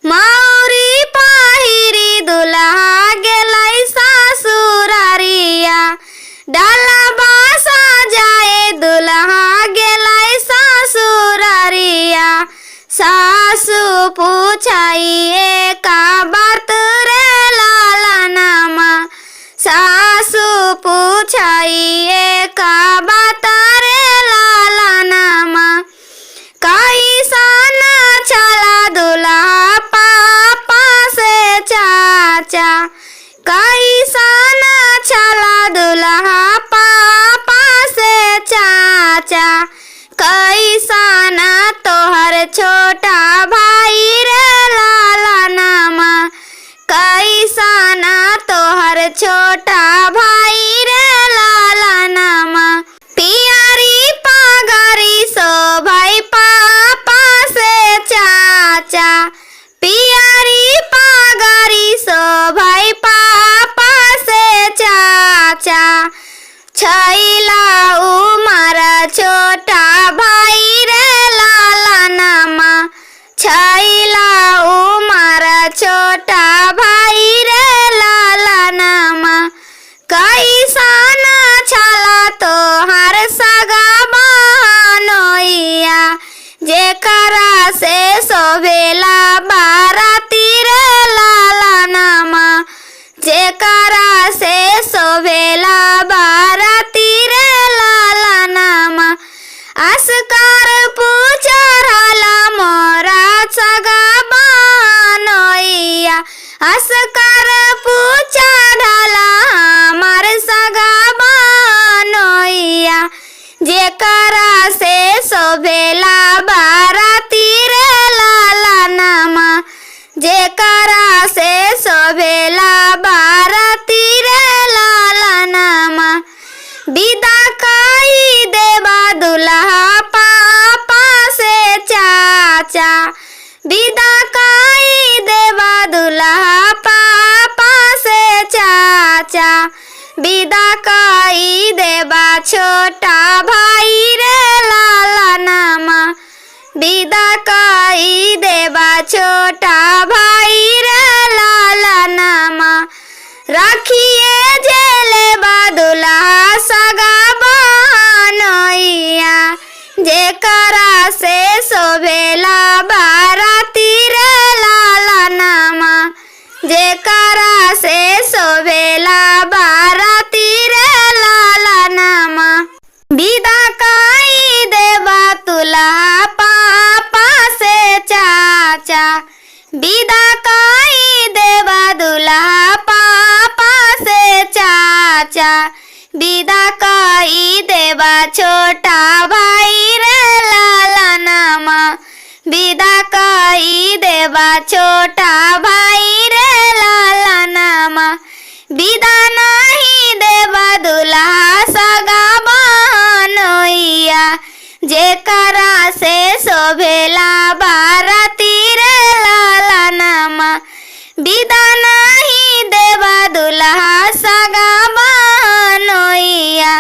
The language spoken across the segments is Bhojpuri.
मौरी पहिरी दुल्हा गेलै ससुरारिया। डालबा सजाए दुल्हा गेलै ससुरारिया। सासु पूछाइए का बात रे लालनमा। सासु पूछाइए का बात रे लालनमा। कैसन चला दुल्हा पापा से चाचा। कैसन चला दुल्हा पापा से चाचा। कैसन तोहर छोटा भाई रे लालनमा। कैसन तोहर छोटा भाई रे लालनमा। पियरी पगड़ी शोभै पापा से चाचा। पियरी पगड़ी शोभै पापा से चाचा। छैला उमर छोटा भाई रे लालनमा। छैला उमर छोटा भाई रे लालनमा। कैसन छला तोहर सगा बहनोइया। जेकरा से शोभेला बाराती रे लालनमा। जेकरा से शोभेला बाराती रे लालनमा। अस्कर पूछरला मोरा सगा बहनोइया। अस्कर पूछरला हमार सगा बहनोइया। जेकरा से शोभेला बाराती रे लालनमा। जेकरा से शोभेला बाराती रे लालनमा। विदा कई देबा दुल्हा पापा से चाचा। विदा कई देबा दुल्हा पापा से चाचा। विदा कई देबा छोटा भाई रे लालनमा। विदा कई देबा छोटा भाई रे लालनमा। रखिए जेलेबा दुल्हा सगा बहनोइया। जेकरा से शोभेला बाराती रे लालनमा। जेकरा से शोभेला बाराती रे लालनमा। विदा कई देबा दुल्हा पापा से चाचा। विदा कई देबा दुल्हा पापा से चाचा। विदा कई देबा छोटा भाई रे लालनमा। विदा कई देबा छोटा भाई रे लालनमा। विदा नहीं देबा दुल्हा सगा बहनोइया। जेकरा से शोभेला बाराती रे लालनमा। विदा नहीं देबा दुल्हा सगा बहनोइया।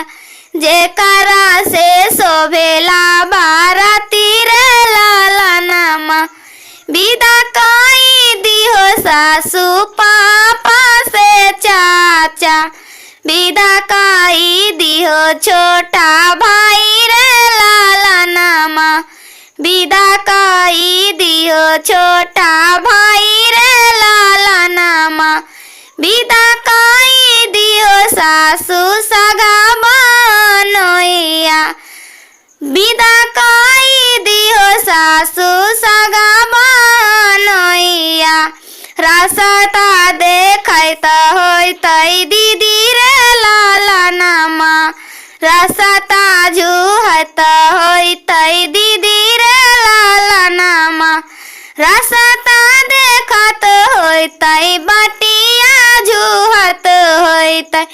जेकरा से शोभेला बाराती रे लालनमा। विदा कई दिहो सासु पापा से चाचा। विदा कई दिहो छोटा भाई रे लालनमा। विदा कई दिहो छोटा भाई रे लालनमा। विदा कई दिहो सासु सगा बहनोइया। विदा कई दिहो सासु सगा बहनोइया। रास्ता देखैत होइतै दीदी रे लालनमा। रास्ता जुहत होइतै दीदी रे लालनमा। रास्ता देखत होइतै बटिया जुहत होइतै